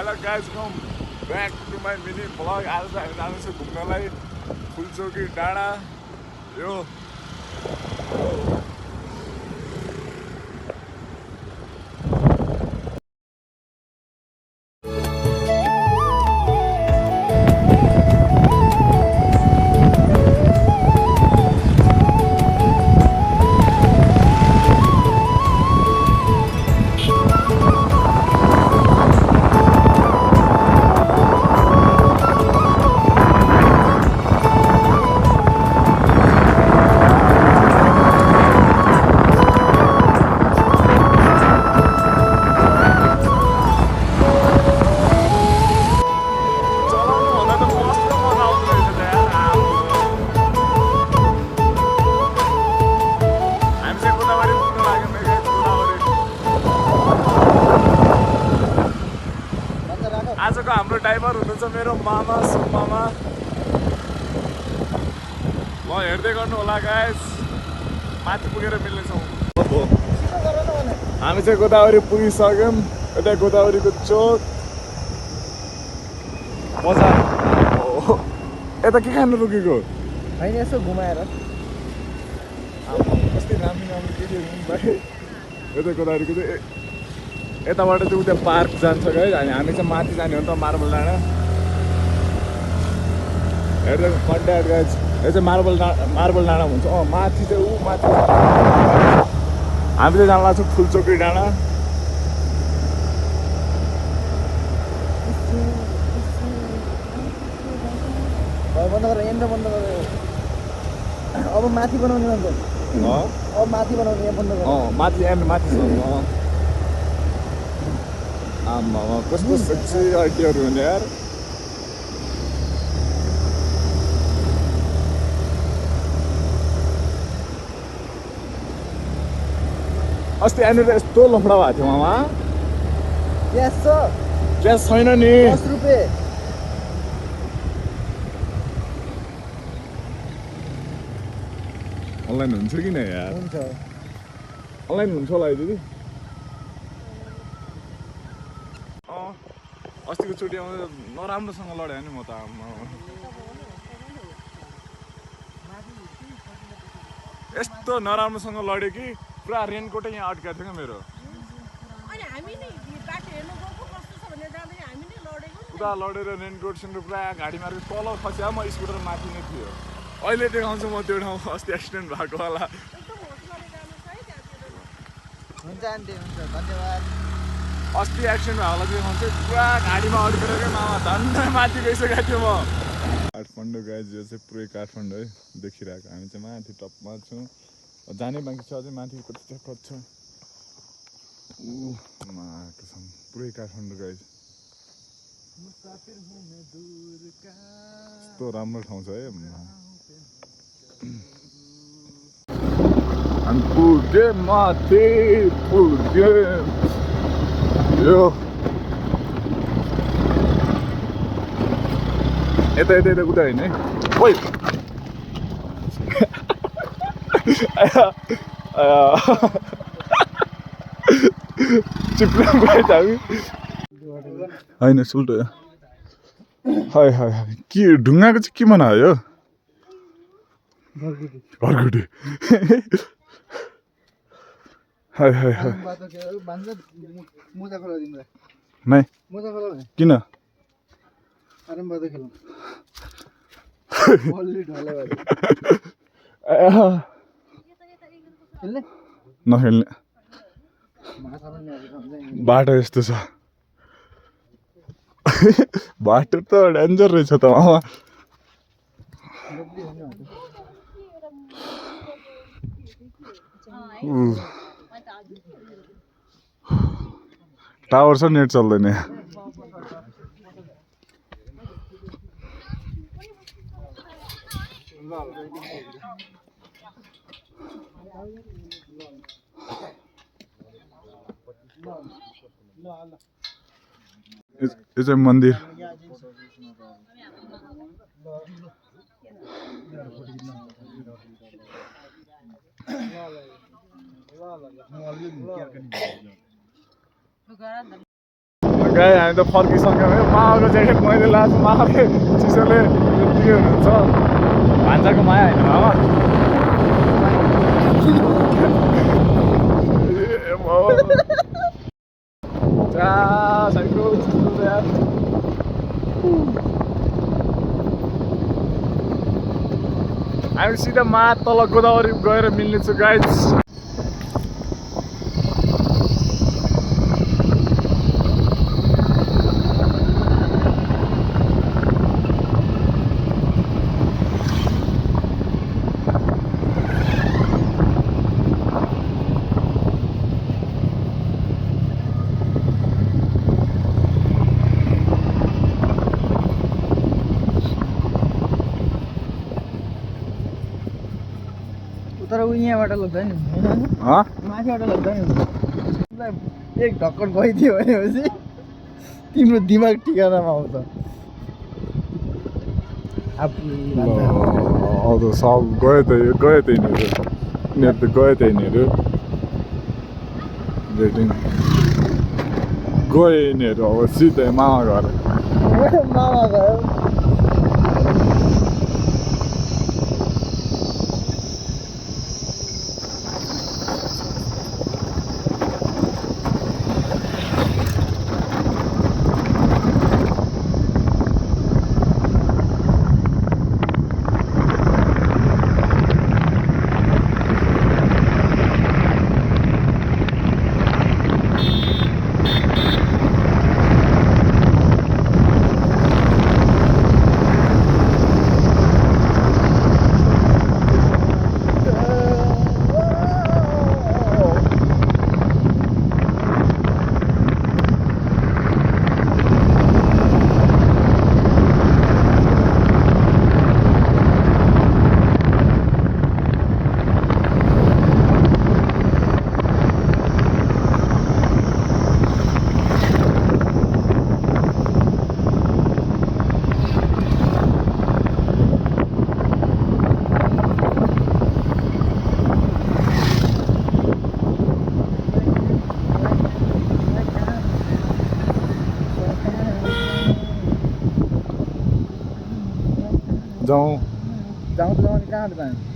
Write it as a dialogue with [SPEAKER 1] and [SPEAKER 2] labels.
[SPEAKER 1] Hello guys, come back to my mini vlog. आज चाहिँ हामी जाँदैछौँ घुम्नलाई फुलचोकी डाँडा यो आजको हाम्रो ड्राइभर हुनुहुन्छ मेरो मामा सुमामा म हेर्दै गर्नु होला गाइस माथि पुगेर मिल्नेछौँ हामी चाहिँ गोदावरी पुगिसक्यौँ यता गोदावरीको चोक मजा यता के खानु रुकेको
[SPEAKER 2] होइन यसो घुमाएर
[SPEAKER 1] कस्तै राम्रो राम्रो के भाइ यता गोदावरीको चाहिँ यताबाट चाहिँ उता पार्क जान्छ गाइस अनि हामी चाहिँ माथि जाने हो नि त मार्बल डाँडा हेर्दै कन्ट्याक्ट गाइस यो चाहिँ मार्बल डाँडा हुन्छ माथि चाहिँ माथि हामी चाहिँ जान लाग्छौँ फुलचोकी डाँडा
[SPEAKER 2] बन्द गरेर यहाँनिर बन्द गरेर अब माथि बनाउने अन्त अब माथि बनाउने यहाँ बन्द गरेर
[SPEAKER 1] माथि माथि छ आम्मा कस्तो सेक्सी आइडियाहरू हुने यार अस्ति यहाँनिर यस्तो लफडा भएको थियो मामा
[SPEAKER 2] ग्यास छ
[SPEAKER 1] ग्यास छैन नि
[SPEAKER 2] 10 रुपियाँ
[SPEAKER 1] अनलाइन हुन्छ कि नै यार
[SPEAKER 2] हुन्छ
[SPEAKER 1] अनलाइन हुन्छ होला है दिदी अस्तिको चोटि आउँदा नराम्रोसँग लड्यो नि म त यस्तो नराम्रोसँग लड्यो कि पुरा रेनकोटै यहाँ अड्काएको थियो क्या मेरो पुरा लडेर रेनकोट सेनकोट पुरा गाडी मार्केट तल खस्यो म स्कुटर माथि नै थियो अहिले देखाउँछु म त्यो ठाउँ अस्ति एक्सिडेन्ट भएको होला
[SPEAKER 2] हुन्छ आन्टी हुन्छ धन्यवाद
[SPEAKER 1] अस्ति एक्सिडेन्ट भएको देखाउँछु पुरा गाडीमा अड्केर क्या मामा धन्न माथि गइसकेको थियो म काठमाडौँ गाइज यो चाहिँ पुरै काठमाडौँ है देखिरहेको हामी चाहिँ माथि टपमा छौँ जानै बाँकी छ अझै माथि कति चक्कर छ पुरै काठमाडौँ गाइज यस्तो राम्रो ठाउँ छ है हामी पुगे माथि पुगे यो यता यता यता कुदा होइन है ओइ चिप्लो गएछ हामी होइन सुल्टो है के ढुङ्गाको चाहिँ के बनायो घरगुटी नै किन नखेल्ने बाटो यस्तो छ बाटो त डेन्जर रहेछ त मामा टावर छ नेट चल्दैन यो चाहिँ मन्दिर गाई हामी त फर्किसक्यौँ है मामाको ज्याकेट मैले लाएको मामाले चिसोले यत्तिकै हुनुहुन्छ भान्साको माया होइन मामा हामी सिधा मा तल गोदावरी गएर मिल्नेछु गाइज
[SPEAKER 2] तर ऊ यहाँबाट लग्दा नि होइन माथिबाट लग्दा नि एक ढक्कन गइदियो भनेपछि तिम्रो दिमाग ठिकानामा आउँछ
[SPEAKER 1] अब सब गयो त यिनीहरू त गयो त यिनीहरू गयो यिनीहरू अब सिधै मामा घर
[SPEAKER 2] मामा गयो
[SPEAKER 1] जाउँ
[SPEAKER 2] जाउँ त कहाँबाट जाने